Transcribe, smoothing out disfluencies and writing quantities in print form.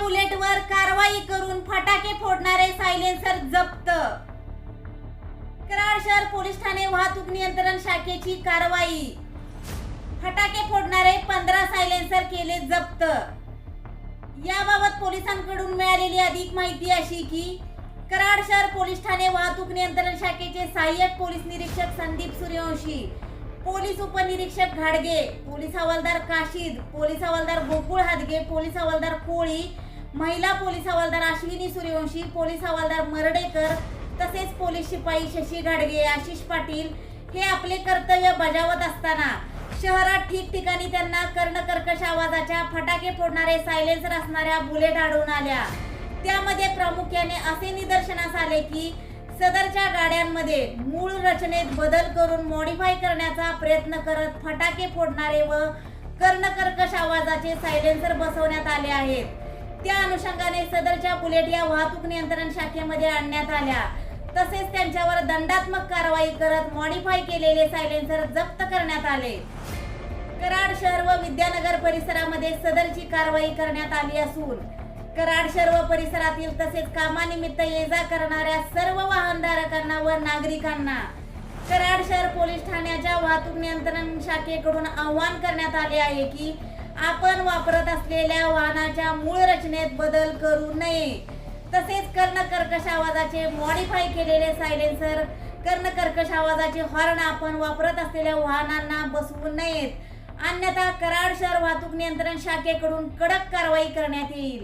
बुलेटवर कारवाई करून फटाके फोडणारे सायलेन्सर जप्त। कराड शहर पोलीस ठाणे वाहतूक नियंत्रण शाखेची कारवाई। फटाके फोडणारे 15 सायलेन्सर केले जप्त। याबाबत पोलिसांकडून मिळालेली अधिक माहिती अशी की कराड शहर पोलीस ठाणे वाहतूक नियंत्रण शाखेचे सहाय्यक पोलीस निरीक्षक संदीप सूर्यवंशी, पोलीस उपनिरीक्षक घाडगे, पोलीस हवालदार काशीद, पोलीस हवालदार गोकुळ हादगे, पोलीस हवालदार कोळी, महिला पोलीस हवालदार अश्विनी सूर्यवंशी, पोलीस हवालदार मरडेकर तसेच पोलीस शिपाई शशी घाडगे, आशिष पाटील हे आपले कर्तव्य बजावत असताना शहरात ठिकठिकाणी त्यांना कर्णकर्कश आवाजाच्या फटाके फोडणारे सायलेन्सर असणाऱ्या बुलेट आढळून आल्या। त्यामध्ये प्रामुख्याने असे निदर्शनास आले की सदरच्या गाड्यांमध्ये मूळ रचनेत बदल करून मॉडिफाय करण्याचा प्रयत्न करत फटाके फोडणारे व कर्णकर्कश आवाजाचे सायलेन्सर बसवण्यात आले आहेत। त्या अनुषंगाने सदरच्या बुलेट या वाहतूक नियंत्रण शाखेमध्ये आणण्यात आल्या। तसेच त्यांच्यावर दंडात्मक कारवाई करत मॉडिफाय केलेले सायलेन्सर जप्त करण्यात आले। कराड शहर व विद्यानगर परिसरामध्ये सदरची कारवाई करण्यात आली असून कराड शहर व परिसरातील तसेच कामानिमित्त ये-जा करणाऱ्या सर्व वाहनधारकांना व नागरिकांना कराड शहर पोलीस ठाण्याच्या वाहतूक नियंत्रण शाखेकडून आवाहन करण्यात आले आहे की आपण वापरत असलेल्या वाहनाच्या मूळ रचनेत बदल करू नये। तसेच कर्णकर्कश आवाजाचे मॉडिफाय केलेले सायलेन्सर, कर्णकर्कश आवाजाचे हॉर्न आपण वापरत असलेल्या वाहनांना बसवू नयेत, अन्यथा कराड शहर वाहतूक नियंत्रण शाखेकडून कडक कारवाई करण्यात येईल।